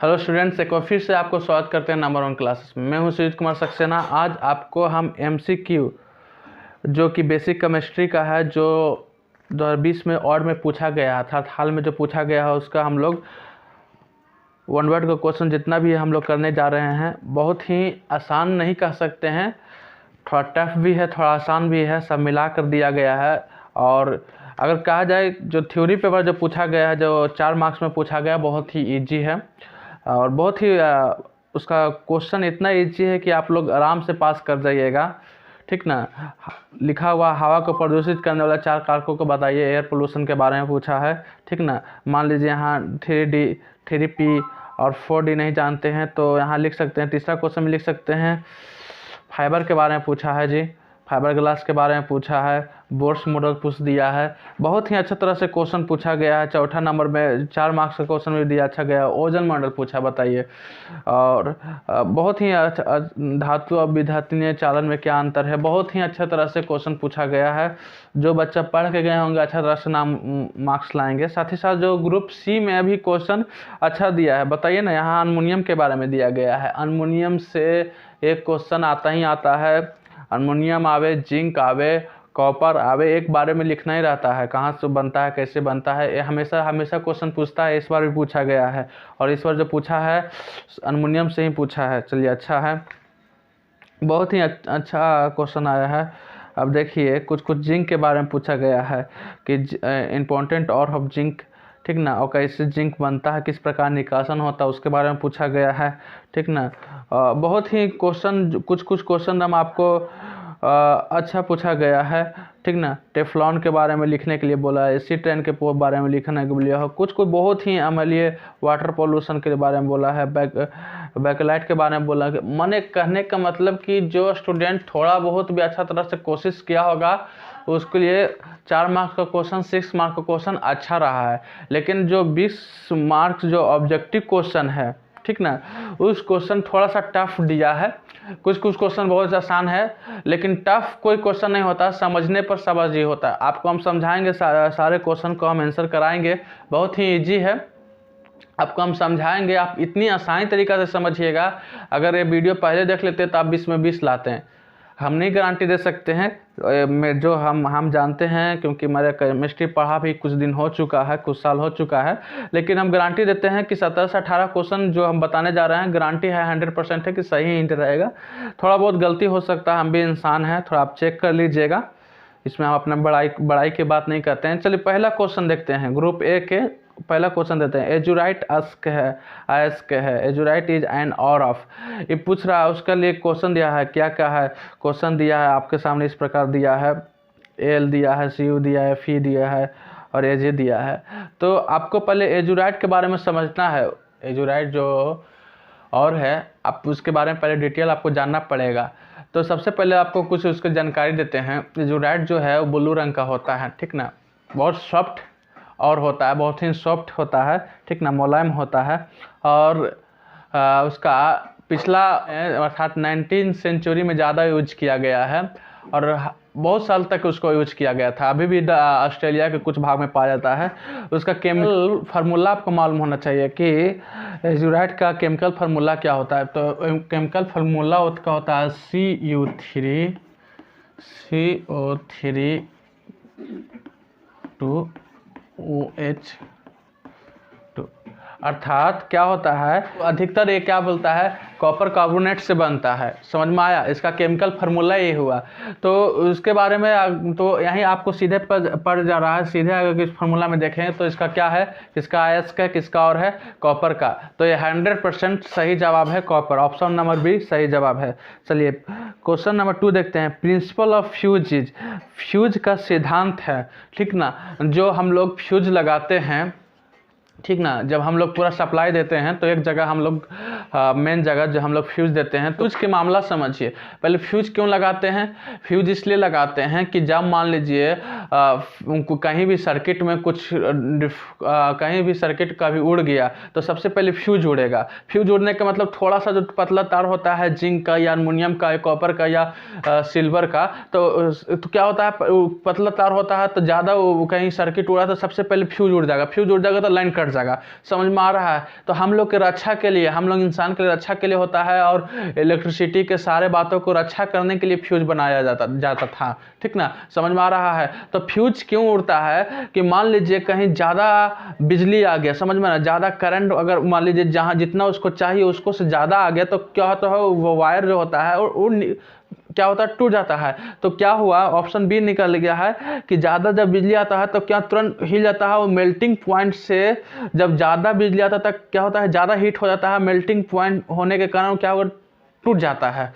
Hello students, एक बार फिर से आपको स्वागत करते हैं नंबर 1 क्लासेस में। मैं हूं सुजीत कुमार सक्सेना। आज आपको हम एमसीक्यू जो कि बेसिक केमिस्ट्री का है, जो 2020 में और में पूछा गया है, अर्थात हाल में जो पूछा गया है उसका हम लोग वन वर्ड का क्वेश्चन जितना भी हम लोग करने जा रहे हैं। बहुत ही आसान नहीं कह सकते हैं, थोड़ा टफ भी है, थोड़ा आसान भी है, सब मिला कर दिया गया है। और अगर कहा जाए जो थ्योरी पेपर जो पूछा गया है, जो 4 मार्क्स में पूछा गया, बहुत ही ईजी है और बहुत ही उसका क्वेश्चन इतना ईजी है कि आप लोग आराम से पास कर जाइएगा, ठीक ना। लिखा हुआ हवा को प्रदूषित करने वाला 4 कारकों को बताइए। एयर पोल्यूशन के बारे में पूछा है, ठीक ना। मान लीजिए यहाँ 3D 3P और 4D नहीं जानते हैं तो यहाँ लिख सकते हैं। तीसरा क्वेश्चन में लिख सकते हैं फाइबर के बारे में पूछा है जी, फाइबर ग्लास के बारे में पूछा है, बोर्स मॉडल पूछ दिया है। बहुत ही अच्छा तरह से क्वेश्चन पूछा गया है। चौथा नंबर में 4 मार्क्स का क्वेश्चन भी दिया अच्छा गया। ओजन मॉडल पूछा, बताइए। और बहुत ही अच्छा धातु और विधातनीय चालन में क्या अंतर है, बहुत ही अच्छा तरह से क्वेश्चन पूछा गया है। जो बच्चा पढ़ के गए होंगे अच्छा तरह से नाम मार्क्स लाएंगे। साथ ही साथ जो ग्रुप सी में भी क्वेश्चन अच्छा दिया है, बताइए ना। यहाँ अनमोनियम के बारे में दिया गया है। अनमोनियम से एक क्वेश्चन आता ही आता है। अनमोनियम आवे, जिंक आवे, कॉपर आवे, एक बारे में लिखना ही रहता है, कहाँ से बनता है, कैसे बनता है, ये हमेशा हमेशा क्वेश्चन पूछता है। इस बार भी पूछा गया है और इस बार जो पूछा है अनमोनियम से ही पूछा है। चलिए, अच्छा है, बहुत ही अच्छा क्वेश्चन आया है। अब देखिए कुछ जिंक के बारे में पूछा गया है कि इम्पोर्टेंट और ऑफ जिंक, ठीक ना, और कैसे जिंक बनता है, किस प्रकार निकासन होता है, उसके बारे में पूछा गया है, ठीक ना। बहुत ही क्वेश्चन, कुछ क्वेश्चन हम आपको अच्छा पूछा गया है, ठीक ना। टेफ्लॉन के बारे में लिखने के लिए बोला है, एसी ट्रेन के बारे में लिखने के लिए, कुछ बहुत ही अमलीय वाटर पोल्यूशन के बारे में बोला है, बैकलाइट के बारे में बोला है। मैंने कहने का मतलब कि जो स्टूडेंट थोड़ा बहुत भी अच्छा तरह से कोशिश किया होगा उसके लिए 4 मार्क्स का क्वेश्चन, 6 मार्क्स का क्वेश्चन अच्छा रहा है। लेकिन जो 20 मार्क्स जो ऑब्जेक्टिव क्वेश्चन है, ठीक ना, उस क्वेश्चन थोड़ा सा टफ दिया है। कुछ क्वेश्चन बहुत आसान है, लेकिन टफ कोई क्वेश्चन नहीं होता, समझने पर समझ ही होता है। आपको हम समझाएंगे, सारे क्वेश्चन को हम आंसर कराएंगे, बहुत ही इजी है। आपको हम समझाएंगे, आप इतनी आसानी तरीक़ा से समझिएगा। अगर ये वीडियो पहले देख लेते तो आप 20 में 20 लाते हैं। हम नहीं गारंटी दे सकते हैं, जो हम जानते हैं, क्योंकि मेरा केमिस्ट्री पढ़ा भी कुछ दिन हो चुका है, कुछ साल हो चुका है। लेकिन हम गारंटी देते हैं कि 17 से 18 क्वेश्चन जो हम बताने जा रहे हैं, गारंटी है 100% है कि सही ही रहेगा। थोड़ा बहुत गलती हो सकता है, हम भी इंसान हैं, थोड़ा आप चेक कर लीजिएगा। इसमें हम अपना बड़ाई की बात नहीं करते हैं। चलिए पहला क्वेश्चन देखते हैं। ग्रुप ए के पहला क्वेश्चन देते हैं। एजुराइट अयस्क है, एजुराइट इज एन और ऑफ। ये पूछ रहा है, उसके लिए क्वेश्चन दिया है, क्या क्या है क्वेश्चन दिया है आपके सामने, इस प्रकार दिया है। एल दिया है, सी यू दिया है, फी दिया है और एजे दिया है। तो आपको पहले एजुराइट के बारे में समझना है। एजुराइट जो और है, आप उसके बारे में पहले डिटेल आपको जानना पड़ेगा। तो सबसे पहले आपको कुछ उसकी जानकारी देते हैं। एजुराइट जो है वो ब्लू रंग का होता है, ठीक ना, बहुत सॉफ्ट और होता है, बहुत ही सॉफ्ट होता है, ठीक ना, मुलायम होता है। और उसका पिछला अर्थात 19वीं सेंचुरी में ज़्यादा यूज किया गया है और बहुत साल तक उसको यूज किया गया था। अभी भी ऑस्ट्रेलिया के कुछ भाग में पाया जाता है। उसका केमिकल फार्मूला आपको मालूम होना चाहिए कि एजुराइट का केमिकल फार्मूला क्या होता है। तो केमिकल फार्मूला उसका होता है CO3 2OH2। अर्थात क्या होता है, अधिकतर ये क्या बोलता है, कॉपर कार्बोनेट से बनता है। समझ में आया, इसका केमिकल फार्मूला ये हुआ। तो उसके बारे में तो यहीं आपको सीधे पड़ जा रहा है। सीधे अगर इस फार्मूला में देखें तो इसका क्या है, किसका अयस्क है, किसका और है, कॉपर का। तो ये 100% सही जवाब है, कॉपर। ऑप्शन नंबर बी सही जवाब है। चलिए क्वेश्चन नंबर 2 देखते हैं। Principle of fuse is, fuse का सिद्धांत है, ठीक ना। जो हम लोग फ्यूज लगाते हैं, ठीक ना, जब हम लोग पूरा सप्लाई देते हैं तो एक जगह हम लोग मेन जगह जो हम लोग फ्यूज देते हैं। तो उसके मामला समझिए। पहले फ्यूज क्यों लगाते हैं? फ्यूज इसलिए लगाते हैं कि जब मान लीजिए उनको कहीं भी सर्किट में कुछ कहीं भी सर्किट कभी उड़ गया तो सबसे पहले फ्यूज उड़ेगा। फ्यूज उड़ने का मतलब थोड़ा सा जो पतला तार होता है जिंक का या एल्युमिनियम का या कॉपर का या सिल्वर का, तो क्या होता है, पतला तार होता है तो ज़्यादा कहीं सर्किट उड़ा तो सबसे पहले फ्यूज उड़ जाएगा। फ्यूज उड़ जाएगा तो लाइन कट जाएगा। समझ में आ रहा है? तो हम लोग के रक्षा के लिए, हम लोग इंसान के लिए रक्षा के लिए होता है, और इलेक्ट्रिसिटी के सारे बातों को रक्षा करने के लिए फ्यूज बनाया जाता था। ठीक ना? समझ में आ रहा है? तो फ्यूज क्यों उड़ता है कि मान लीजिए कहीं ज़्यादा बिजली आ गया, समझ में ना, ज़्यादा करंट अगर मान लीजिए जहाँ जितना उसको चाहिए उसको से ज़्यादा आ गया तो क्या होता है, वो वायर जो होता है और क्या होता है, टूट जाता है। तो क्या हुआ, ऑप्शन बी निकल गया है कि ज़्यादा जब बिजली आता है तो क्या तुरंत हिल जाता है। वो मेल्टिंग पॉइंट से जब ज़्यादा बिजली आता है तब क्या होता है, ज़्यादा हीट हो जाता है। मेल्टिंग पॉइंट होने के कारण क्या होगा, टूट जाता है।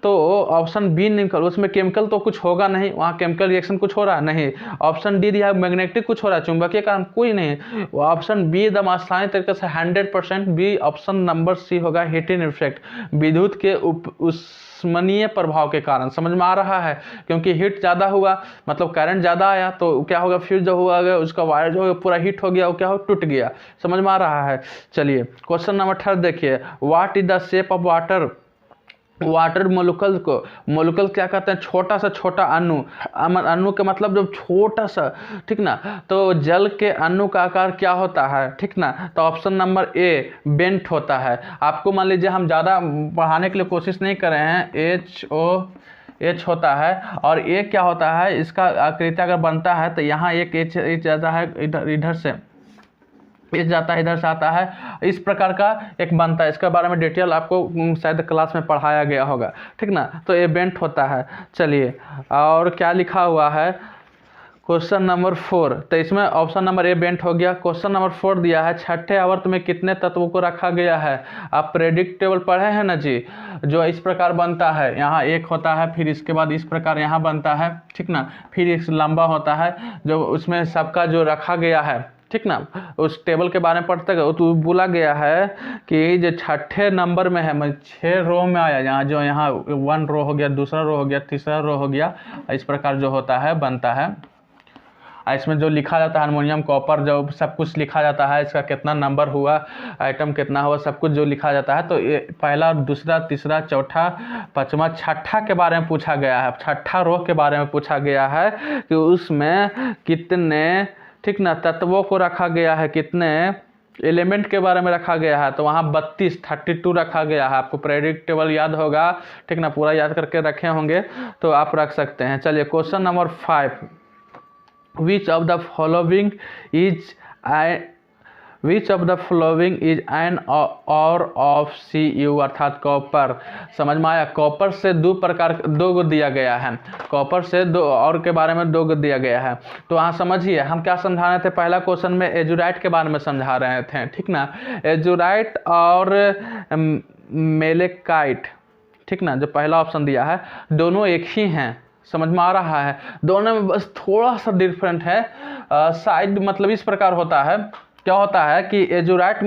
तो ऑप्शन बी निकल, उसमें केमिकल तो कुछ होगा नहीं, वहाँ केमिकल रिएक्शन कुछ हो रहा है नहीं। ऑप्शन डी दिया मैग्नेटिक कुछ हो रहा है, चुंबकीय कारण कोई नहीं। ऑप्शन बी एकदम आसानी तरीके से 100% बी ऑप्शन नंबर सी होगा, हीटिंग इफेक्ट, विद्युत के उष्मनीय प्रभाव के कारण। समझ में आ रहा है? क्योंकि हीट ज़्यादा हुआ मतलब करंट ज़्यादा आया तो क्या होगा, फ्यूज जो हुआ गया उसका वायर जो है पूरा हीट हो गया, वो क्या हो, टूट गया। समझ में आ रहा है? चलिए क्वेश्चन नंबर 3 देखिए, what is the shape of water. Water molecule को, मोलिक्यूल क्या कहते हैं, छोटा सा छोटा अणु। अणु के मतलब जब छोटा सा, ठीक ना। तो जल के अणु का आकार क्या होता है, ठीक ना। तो ऑप्शन नंबर ए बेंट होता है। आपको मान लीजिए हम ज़्यादा पढ़ाने के लिए कोशिश नहीं कर रहे हैं, एच होता है और ए क्या होता है, इसका आकृति अगर बनता है तो यहाँ एक एच जाता है, इधर से एच जाता है, इधर से आता है, इस प्रकार का एक बनता है। इसके बारे में डिटेल आपको शायद क्लास में पढ़ाया गया होगा, ठीक ना। तो ये बेंट होता है। चलिए और क्या लिखा हुआ है, क्वेश्चन नंबर 4। तो इसमें ऑप्शन नंबर ए बेंट हो गया। क्वेश्चन नंबर 4 दिया है, छठे आवर्त में कितने तत्वों को रखा गया है। आप प्रेडिक्ट टेबल पढ़े हैं ना जी, जो इस प्रकार बनता है, यहाँ एक होता है, फिर इसके बाद इस प्रकार यहाँ बनता है, ठीक ना, फिर इस लंबा होता है जो उसमें सबका जो रखा गया है, ठीक ना। उस टेबल के बारे में पढ़ते गए तो बोला गया है कि जो छठे नंबर में है, मतलब 6 रो में आया, यहाँ जो यहाँ 1 रो हो गया, दूसरा रो हो गया, तीसरा रो हो गया, इस प्रकार जो होता है बनता है। इसमें जो लिखा जाता है हारमोनियम कॉपर, जो सब कुछ लिखा जाता है, इसका कितना नंबर हुआ, आइटम कितना हुआ, सब कुछ जो लिखा जाता है। तो ये पहला, दूसरा, तीसरा, चौथा, पाँचवा, छठा के बारे में पूछा गया है। छठा रो के बारे में पूछा गया है कि उसमें कितने, ठीक ना, तत्वों को रखा गया है, कितने एलिमेंट के बारे में रखा गया है। तो वहाँ 32 रखा गया है। आपको प्रेडिक्टेबल याद होगा, ठीक ना, पूरा याद करके रखे होंगे तो आप रख सकते हैं। चलिए question number 5, Which of the following is an और ऑफ Cu अर्थात कॉपर। समझ में आया? कॉपर से दो गो दिया गया है, कॉपर से दो और के बारे में 2 गो दिया गया है। तो यहाँ समझिए हम क्या समझा रहे थे, पहला क्वेश्चन में एजुराइट के बारे में समझा रहे थे, ठीक ना। एजुराइट और मेलेकाइट, ठीक ना, जो पहला ऑप्शन दिया है, दोनों एक ही हैं। समझ में आ रहा है? दोनों में बस थोड़ा सा डिफरेंट है। साइड मतलब इस प्रकार होता है, क्या होता है कि एजुराइट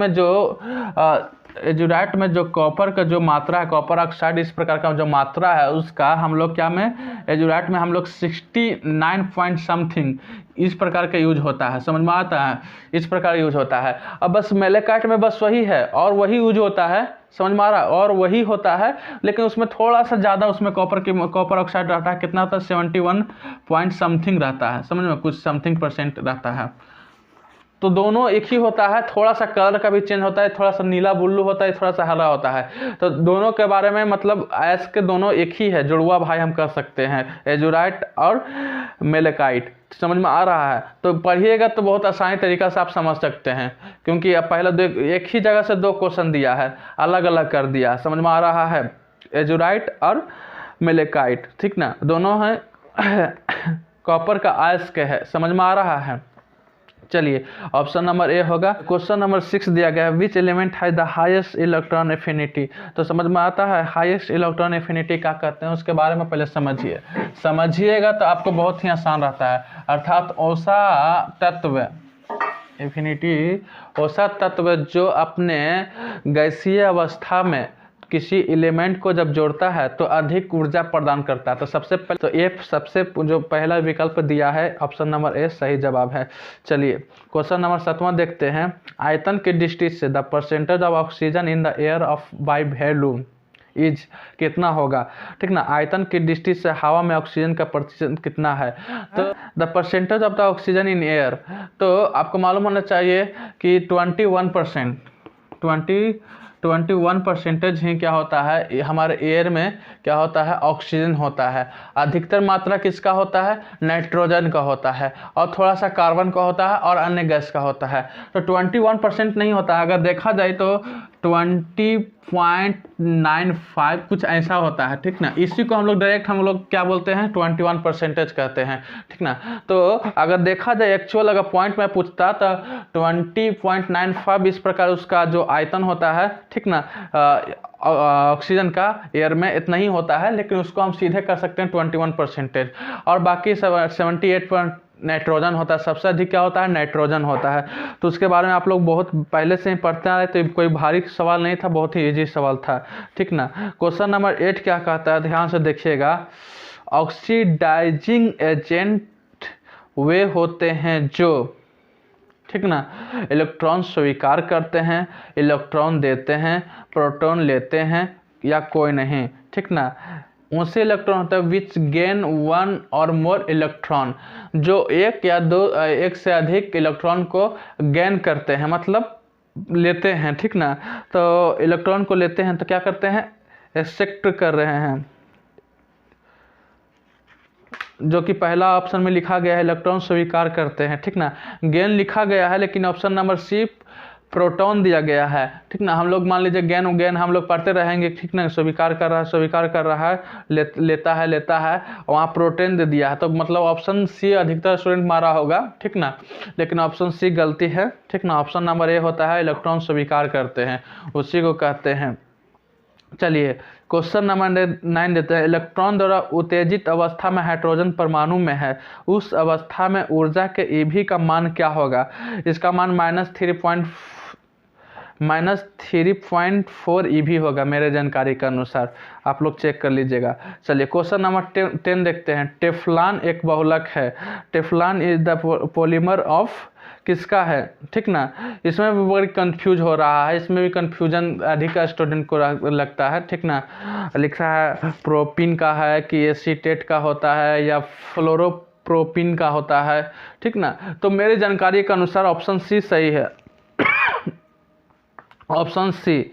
में जो कॉपर का जो मात्रा है, कॉपर ऑक्साइड इस प्रकार का जो मात्रा है उसका हम लोग क्या में, एजुराइट में हम लोग 69 पॉइंट समथिंग इस प्रकार का यूज होता है। समझ में आता है? इस प्रकार यूज होता है। अब बस मेलेकाइट में बस वही है और वही यूज होता है। समझ में आ रहा है? और वही होता है लेकिन उसमें थोड़ा सा ज़्यादा उसमें कॉपर ऑक्साइड रहता है। कितना होता है? 71 पॉइंट समथिंग रहता है। समझ में, कुछ समथिंग % रहता है। तो दोनों एक ही होता है, थोड़ा सा कलर का भी चेंज होता है, थोड़ा सा नीला ब्लू होता है, थोड़ा सा हरा होता है। तो दोनों के बारे में मतलब ऐस के दोनों एक ही है, जुड़वा भाई हम कह सकते हैं, एजुराइट और मेलेकाइट। समझ में आ रहा है? तो पढ़िएगा तो बहुत आसानी तरीका से आप समझ सकते हैं, क्योंकि अब पहले एक ही जगह से 2 क्वेश्चन दिया है, अलग अलग कर दिया। समझ में आ रहा है? एजुराइट और मेलेकाइट, ठीक ना, दोनों हैं कॉपर का अयस्क है। समझ में आ रहा है? चलिए ऑप्शन नंबर ए होगा। क्वेश्चन नंबर 6 दिया गया है, विच एलिमेंट है द हाईएस्ट इलेक्ट्रॉन एफिनिटी। तो समझ में आता है हाईएस्ट इलेक्ट्रॉन एफिनिटी क्या कहते हैं, उसके बारे में पहले समझिएगा तो आपको बहुत ही आसान रहता है। अर्थात ऐसा तत्व एफिनिटी ऐसा तत्व जो अपने गैसीय अवस्था में किसी एलिमेंट को जब जोड़ता है तो अधिक ऊर्जा प्रदान करता है। तो सबसे पहले तो ए सबसे जो पहला विकल्प दिया है ऑप्शन नंबर ए सही जवाब है। चलिए क्वेश्चन नंबर 7वां देखते हैं। आयतन की दृष्टि से the percentage of oxygen in the air of by volume is कितना होगा, ठीक ना। आयतन की दृष्टि से हवा में ऑक्सीजन का प्रतिशत कितना है, तो the percentage of the oxygen in air, तो आपको मालूम होना चाहिए कि 21% ही क्या होता है हमारे एयर में क्या होता है, ऑक्सीजन होता है। अधिकतर मात्रा किसका होता है, नाइट्रोजन का होता है, और थोड़ा सा कार्बन का होता है और अन्य गैस का होता है। तो 21% नहीं होता है, अगर देखा जाए तो 20.95 कुछ ऐसा होता है, ठीक ना। इसी को हम लोग डायरेक्ट हम लोग क्या बोलते हैं, 21% कहते हैं, ठीक ना। तो अगर देखा जाए एक्चुअल अगर पॉइंट में पूछता तो 20.95 इस प्रकार उसका जो आयतन होता है, ठीक ना, ऑक्सीजन का एयर में इतना ही होता है, लेकिन उसको हम सीधे कर सकते हैं 21%। और बाकी 78 नाइट्रोजन होता है, सबसे अधिक क्या होता है, नाइट्रोजन होता है। तो उसके बारे में आप लोग बहुत पहले से ही पढ़ते आ रहे, तो कोई भारी सवाल नहीं था, बहुत ही इजी सवाल था, ठीक ना। क्वेश्चन नंबर 8 क्या कहता है, ध्यान से देखिएगा। ऑक्सीडाइजिंग एजेंट वे होते हैं जो, ठीक ना, इलेक्ट्रॉन स्वीकार करते हैं, इलेक्ट्रॉन देते हैं, प्रोटॉन लेते हैं या कोई नहीं, ठीक ना। उनसे इलेक्ट्रॉन होता है विच गेन वन और मोर इलेक्ट्रॉन, जो एक या दो एक से अधिक इलेक्ट्रॉन को गेन करते हैं, मतलब लेते हैं, ठीक ना। तो इलेक्ट्रॉन को लेते हैं तो क्या करते हैं, एक्सेप्ट कर रहे हैं, जो कि पहला ऑप्शन में लिखा गया है इलेक्ट्रॉन स्वीकार करते हैं, ठीक ना। गेन लिखा गया है लेकिन ऑप्शन नंबर सी प्रोटॉन दिया गया है, ठीक ना। हम लोग मान लीजिए गेन हम लोग पढ़ते रहेंगे, ठीक ना। स्वीकार कर रहा है, लेता है, वहाँ प्रोटॉन दे दिया है, तो मतलब ऑप्शन सी अधिकतर स्टूडेंट मारा होगा, ठीक ना। लेकिन ऑप्शन सी गलती है, ठीक ना। ऑप्शन नंबर ए होता है इलेक्ट्रॉन स्वीकार करते हैं, उसी को कहते हैं। चलिए क्वेश्चन नंबर 9 देते हैं। इलेक्ट्रॉन द्वारा उत्तेजित अवस्था में हाइड्रोजन परमाणु में है, उस अवस्था में ऊर्जा के ईवी का मान क्या होगा। इसका मान -3.4 ईवी होगा मेरे जानकारी के अनुसार, आप लोग चेक कर लीजिएगा। चलिए क्वेश्चन नंबर 10 देखते हैं। टेफ्लॉन एक बहुलक है, Teflon is the polymer of किसका है, ठीक ना। इसमें भी बड़ी कंफ्यूज हो रहा है, इसमें भी कंफ्यूजन अधिक स्टूडेंट को लगता है, ठीक ना। लिखा है प्रोपिन का है कि एसीटेट का होता है या फ्लोरोप्रोपिन का होता है, ठीक ना। तो मेरी जानकारी के अनुसार ऑप्शन सी सही है, ऑप्शन सी,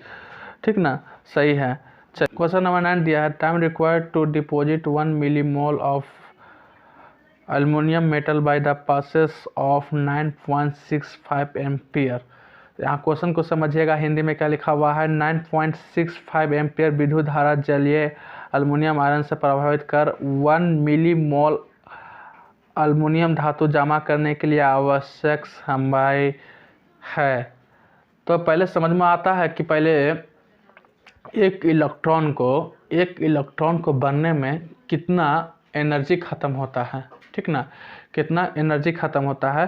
ठीक ना, सही है। क्वेश्चन नंबर 9 दिया है। Time required to deposit 1 millimole of aluminium metal by the process of 9.65 ampere. यहाँ क्वेश्चन को समझिएगा, हिंदी में क्या लिखा हुआ है। 9.65 एम्पियर विद्युत धारा जलीय अल्युमिनियम आयरन से प्रभावित कर 1 मिलीमोल अल्युमिनियम धातु जमा करने के लिए आवश्यक समय है। तो पहले समझ में आता है कि पहले एक इलेक्ट्रॉन को बनने में कितना एनर्जी ख़त्म होता है, ठीक ना, कितना एनर्जी ख़त्म होता है।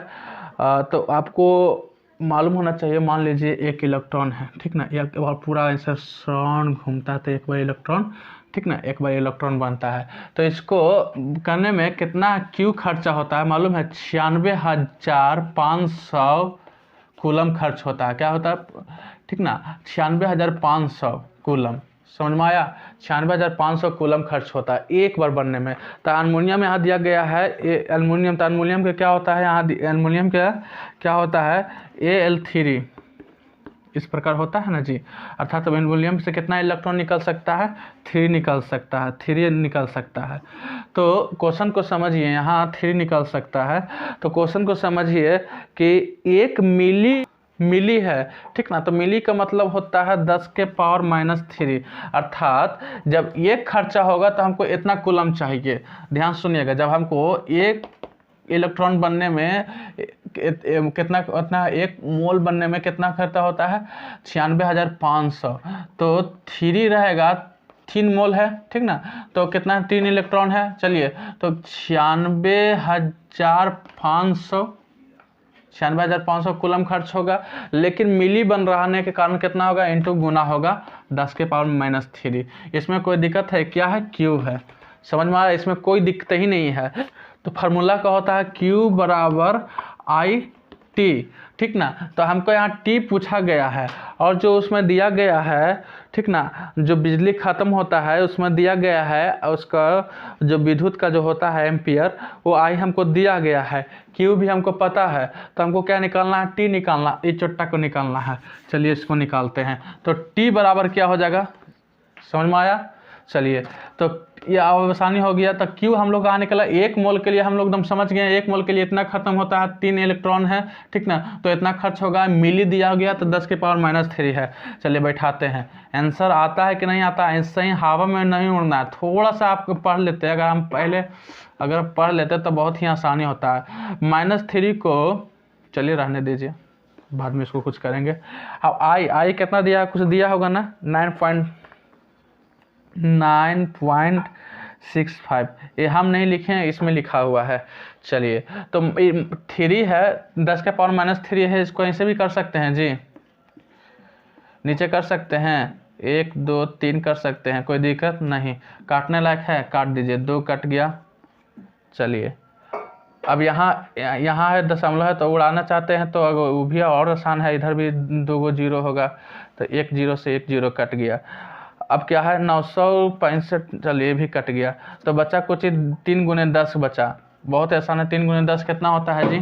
तो आपको मालूम होना चाहिए, मान लीजिए एक इलेक्ट्रॉन है, ठीक ना, एक बार पूरा ऐसा सराउंड घूमता है तो एक बार इलेक्ट्रॉन, ठीक ना, एक बार इलेक्ट्रॉन बनता है। तो इसको करने में कितना क्यू खर्चा होता है मालूम है, 96,500 कूलम खर्च होता है। क्या होता है, ठीक ना, 96,500 कूलम, समझ में आया। 96,500 कूलम खर्च होता है एक बार बनने में। तो अल्युमिनियम यहाँ दिया गया है, एल्युमिनियम, तो एल्युमिनियम का क्या होता है, यहाँ एल्युमिनियम का क्या होता है, Al3 इस प्रकार होता है ना जी। अर्थात अब एल्युमिनियम से कितना इलेक्ट्रॉन निकल सकता है, 3 निकल सकता है, 3 निकल सकता है। तो क्वेश्चन को समझिए, यहाँ 3 निकल सकता है। तो क्वेश्चन को समझिए कि 1 मिली है, ठीक ना। तो मिली का मतलब होता है 10 के पावर -3, अर्थात जब एक खर्चा होगा तो हमको इतना कूलम चाहिए। ध्यान सुनिएगा, जब हमको एक इलेक्ट्रॉन बनने में कितना एक मोल बनने में कितना खर्चा होता है, 96,500। तो 3 रहेगा, 3 मोल है, ठीक ना। तो कितना 3 इलेक्ट्रॉन है, चलिए तो 96,500 96,500 कूलम खर्च होगा, लेकिन मिली बन रहने के कारण कितना होगा, इंटू गुना होगा 10⁻³ इसमें कोई दिक्कत है क्या है, क्यू है, समझ में आ रहा है, इसमें कोई दिक्कत ही नहीं है। तो फार्मूला का होता है क्यू बराबर आई टी, ठीक ना। तो हमको यहाँ टी पूछा गया है और जो उसमें दिया गया है, ठीक ना, जो बिजली ख़त्म होता है उसमें दिया गया है, उसका जो विद्युत का जो होता है एम्पियर, वो आई हमको दिया गया है, क्यू भी हमको पता है, तो हमको क्या निकालना है, टी निकालना, इस चुट्टा को निकालना है। चलिए इसको निकालते हैं। तो टी बराबर क्या हो जाएगा, समझ में आया। चलिए तो ये आसानी हो गया। तो क्यू हम लोग कहाँ निकला, 1 मोल के लिए हम लोग एकदम समझ गए, 1 मोल के लिए इतना खत्म होता है, 3 इलेक्ट्रॉन है, ठीक ना, तो इतना खर्च होगा, मिली दिया गया तो 10⁻³ है। चलिए बैठाते हैं, आंसर आता है कि नहीं आता है, ऐसे ही हवा में नहीं उड़ना है, थोड़ा सा आप पढ़ लेते हैं, अगर पढ़ लेते तो बहुत ही आसानी होता है। -3 को चलिए रहने दीजिए, बाद में इसको कुछ करेंगे। अब आई कितना दिया, कुछ दिया होगा ना, 9.65, ये हम नहीं लिखे हैं, इसमें लिखा हुआ है। चलिए तो 3 है, 10⁻³ है, इसको ऐसे भी कर सकते हैं जी, नीचे कर सकते हैं, 1 2 3 कर सकते हैं, कोई दिक्कत नहीं, काटने लायक है, काट दीजिए, 2 कट गया। चलिए अब यहाँ है दशमलव है, तो उड़ाना चाहते हैं तो वो भी और आसान है, इधर भी 2 0 होगा, तो 1 0 से 1 0 कट गया। अब क्या है, 965, चलिए भी कट गया, तो बचा कुछ 3 × 10 बचा, बहुत आसान है। 3 × 10 कितना होता है जी,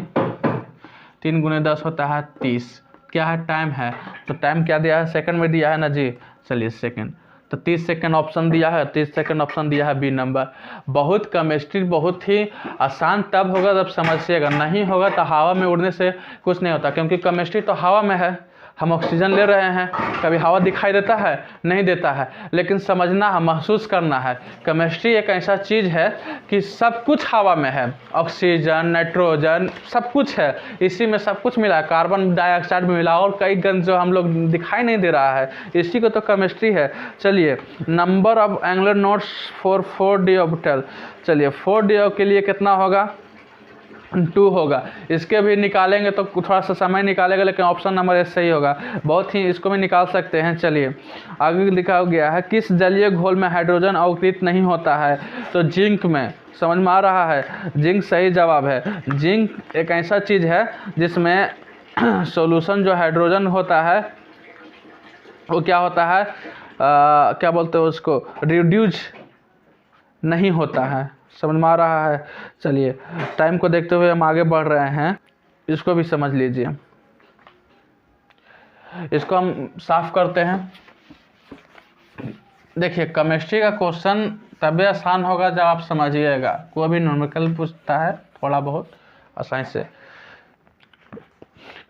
3 × 10 होता है 30। क्या है, टाइम है, तो टाइम क्या दिया है, सेकंड में दिया है ना जी, चलिए सेकंड, तो 30 सेकंड ऑप्शन दिया है, 30 सेकंड ऑप्शन दिया है बी नंबर। बहुत केमिस्ट्री बहुत ही आसान तब होगा जब समझिएगा, नहीं होगा तो हवा में उड़ने से कुछ नहीं होता, क्योंकि केमिस्ट्री तो हवा में है, हम ऑक्सीजन ले रहे हैं, कभी हवा दिखाई देता है, नहीं देता है, लेकिन समझना है, महसूस करना है। केमिस्ट्री एक ऐसा चीज़ है कि सब कुछ हवा में है, ऑक्सीजन, नाइट्रोजन, सब कुछ है, इसी में सब कुछ मिला है, कार्बन डाइऑक्साइड भी मिला, और कई गन जो हम लोग दिखाई नहीं दे रहा है, इसी को तो केमिस्ट्री है। चलिए number of angular nodes for 4d orbital, चलिए 4d के लिए कितना होगा, 2 होगा, इसके भी निकालेंगे तो थोड़ा सा समय निकालेगा, लेकिन ऑप्शन नंबर ए सही होगा, बहुत ही इसको भी निकाल सकते हैं। चलिए आगे लिखा गया है, किस जलीय घोल में हाइड्रोजन अवकृत नहीं होता है, तो जिंक में, समझ में आ रहा है, जिंक सही जवाब है। जिंक एक ऐसा चीज़ है जिसमें सॉल्यूशन जो हाइड्रोजन होता है वो क्या होता है, क्या बोलते हैं उसको, रिड्यूज नहीं होता है, समझ में आ रहा है। चलिए टाइम को देखते हुए हम आगे बढ़ रहे हैं, इसको भी समझ लीजिए, इसको हम साफ करते हैं। देखिए केमिस्ट्री का क्वेश्चन तभी आसान होगा जब आप समझिएगा, कोई भी न्यूमेरिकल पूछता है थोड़ा बहुत आसानी से।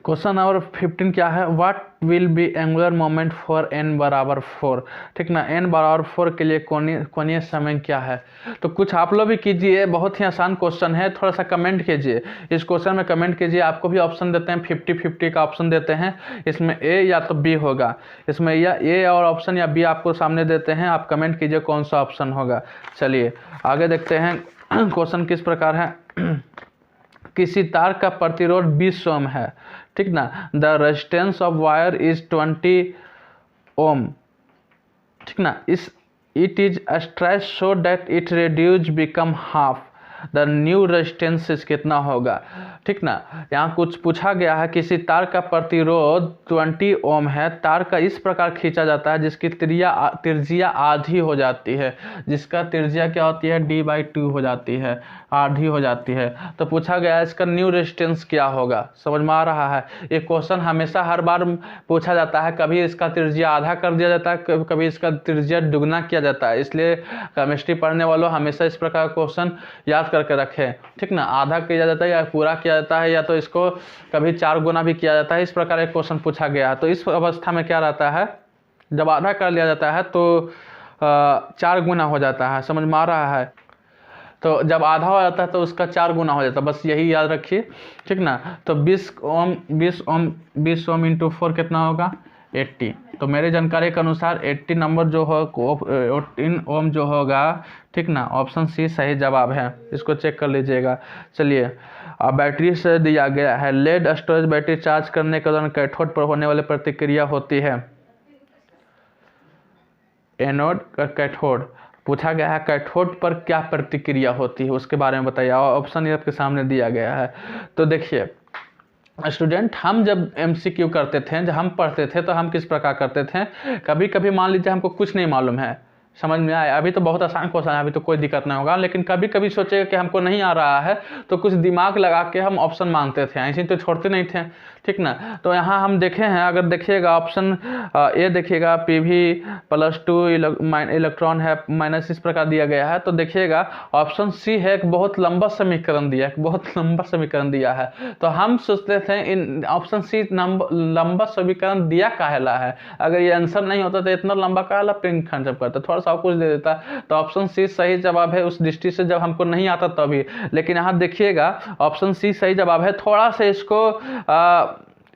क्वेश्चन नंबर 15 क्या है, what will be angular moment for n बराबर 4, ठीक ना, n बराबर 4 के लिए कोणीय समय क्या है। तो कुछ आप लोग भी कीजिए, बहुत ही आसान क्वेश्चन है, थोड़ा सा कमेंट कीजिए, इस क्वेश्चन में कमेंट कीजिए। आपको भी ऑप्शन देते हैं, 50-50 का ऑप्शन देते हैं, इसमें ए या तो बी होगा, इसमें या ए और ऑप्शन या बी आपको सामने देते हैं, आप कमेंट कीजिए कौन सा ऑप्शन होगा। चलिए आगे देखते हैं, क्वेश्चन किस प्रकार है, किसी तार का प्रतिरोध 20 ओम है, ठीक ना, the resistance of wire is 20 ओम, ठीक ना, it is stretch so that it reduce become half, the new resistance कितना होगा, ठीक ना। यहाँ कुछ पूछा गया है, किसी तार का प्रतिरोध 20 ओम है, तार का इस प्रकार खींचा जाता है जिसकी त्रिज्या आधी हो जाती है, जिसका त्रिज्या क्या होती है, d/2 हो जाती है, आधी हो जाती है। तो पूछा गया है इसका न्यू रेजिस्टेंस क्या होगा, समझ में आ रहा है। ये क्वेश्चन हमेशा हर बार पूछा जाता है, कभी इसका त्रिज्या आधा कर दिया जाता है, कभी इसका त्रिज्या दुगना किया जाता है, इसलिए केमिस्ट्री पढ़ने वालों हमेशा इस प्रकार क्वेश्चन याद करके रखें, ठीक ना। आधा किया जाता है या पूरा किया जाता है, या तो इसको कभी 4 गुना भी किया जाता है, इस प्रकार एक क्वेश्चन पूछा गया है। तो इस अवस्था में क्या रहता है, जब आधा कर लिया जाता है तो 4 गुना हो जाता है, समझ में आ रहा है। तो जब आधा हो जाता है तो उसका 4 गुना हो जाता है, बस यही याद रखिए, ठीक ना। तो 20 ओम इंटू 4 कितना होगा, 80। तो मेरे जानकारी के अनुसार 80 नंबर जो हो 18 ओम जो होगा, ठीक ना, ऑप्शन सी सही जवाब है। इसको चेक कर लीजिएगा। चलिए, अब बैटरी से दिया गया है, लेड स्टोरेज बैटरी चार्ज करने के दौरान कैथोड पर होने वाली प्रतिक्रिया होती है। एनोड का कैथोड पूछा गया है, कैथोड पर क्या प्रतिक्रिया होती है उसके बारे में बताइए। ऑप्शन ये आपके सामने दिया गया है। तो देखिए स्टूडेंट, हम जब MCQ करते थे, जब हम पढ़ते थे, तो हम किस प्रकार करते थे, कभी कभी मान लीजिए हमको कुछ नहीं मालूम है, समझ में आया, अभी तो बहुत आसान क्वेश्चन है, अभी तो कोई दिक्कत नहीं होगा, लेकिन कभी कभी सोचे कि हमको नहीं आ रहा है तो कुछ दिमाग लगा के हम ऑप्शन मांगते थे, ऐसे तो छोड़ते नहीं थे, ठीक ना। तो यहाँ हम देखे हैं, अगर देखिएगा ऑप्शन ए देखिएगा, PV+2 इलेक्ट्रॉन है माइनस, इस प्रकार दिया गया है। तो देखिएगा ऑप्शन सी है, एक बहुत लंबा समीकरण दिया है, बहुत लंबा समीकरण दिया है। तो हम सोचते थे इन ऑप्शन सी लंबा समीकरण दिया काहेला है, अगर ये आंसर नहीं होता तो इतना लंबा काहेला प्रिंट जब करता, थोड़ा सा कुछ दे देता। तो ऑप्शन सी सही जवाब है उस दृष्टि से, जब हमको नहीं आता तभी। लेकिन यहाँ देखिएगा ऑप्शन सी सही जवाब है। थोड़ा सा इसको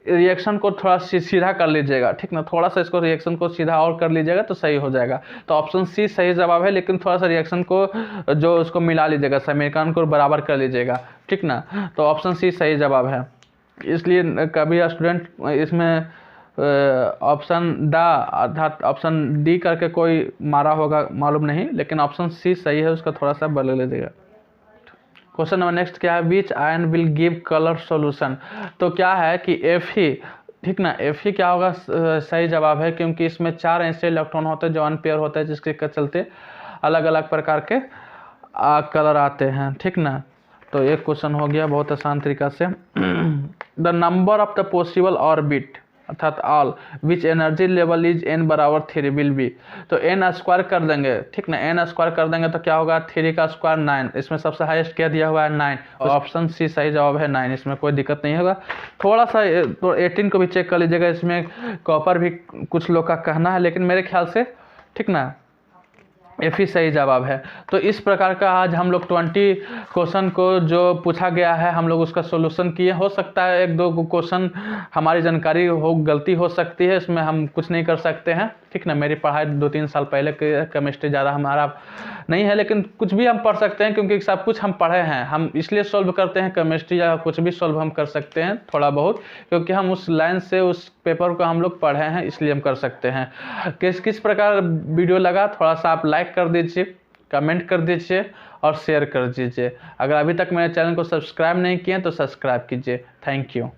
रिएक्शन को थोड़ा सीधा कर लीजिएगा, ठीक ना, थोड़ा सा इसको रिएक्शन को सीधा और कर लीजिएगा तो सही हो जाएगा। तो ऑप्शन सी सही जवाब है, लेकिन थोड़ा सा रिएक्शन को जो उसको मिला लीजिएगा, समीकरण को बराबर कर लीजिएगा, ठीक ना। तो ऑप्शन सी सही जवाब है। इसलिए कभी स्टूडेंट इसमें ऑप्शन दा अर्थात ऑप्शन डी करके कोई मारा होगा मालूम नहीं, लेकिन ऑप्शन सी सही है, उसका थोड़ा सा बदल लीजिएगा। क्वेश्चन नंबर नेक्स्ट क्या है, विच ion will give colour solution. तो क्या है कि Fe, ठीक ना, Fe क्या होगा, सही जवाब है, क्योंकि इसमें 4 ऐसे इलेक्ट्रॉन होते हैं जो अनपेयर होते हैं, जिसके चलते अलग अलग प्रकार के कलर आते हैं, ठीक ना। तो एक क्वेश्चन हो गया बहुत आसान तरीका से। The number of the possible orbit अर्थात all which energy level is n बराबर 3 विल बी। तो n स्क्वायर कर देंगे, ठीक ना, n स्क्वायर कर देंगे तो क्या होगा, 3 का स्क्वायर 9, इसमें सबसे हाईएस्ट क्या दिया हुआ है 9, ऑप्शन सी सही जवाब है 9, इसमें कोई दिक्कत नहीं होगा। थोड़ा सा तो 18 को भी चेक कर लीजिएगा, इसमें कॉपर भी कुछ लोग का कहना है, लेकिन मेरे ख्याल से, ठीक ना, Fe सही जवाब है। तो इस प्रकार का आज हम लोग 20 क्वेश्चन को जो पूछा गया है हम लोग उसका सॉल्यूशन किए। हो सकता है 1-2 क्वेश्चन हमारी जानकारी हो, गलती हो सकती है, इसमें हम कुछ नहीं कर सकते हैं, ठीक ना। मेरी पढ़ाई 2-3 साल पहले केमिस्ट्री ज़्यादा हमारा नहीं है, लेकिन कुछ भी हम पढ़ सकते हैं, क्योंकि सब कुछ हम पढ़े हैं, हम इसलिए सॉल्व करते हैं केमिस्ट्री, या कुछ भी सॉल्व हम कर सकते हैं थोड़ा बहुत, क्योंकि हम उस लाइन से उस पेपर को हम लोग पढ़े हैं, इसलिए हम कर सकते हैं। किस प्रकार वीडियो लगा, थोड़ा सा आप लाइक कर दीजिए, कमेंट कर दीजिए और शेयर कर दीजिए। अगर अभी तक मेरे चैनल को सब्सक्राइब नहीं किए तो सब्सक्राइब कीजिए। Thank you.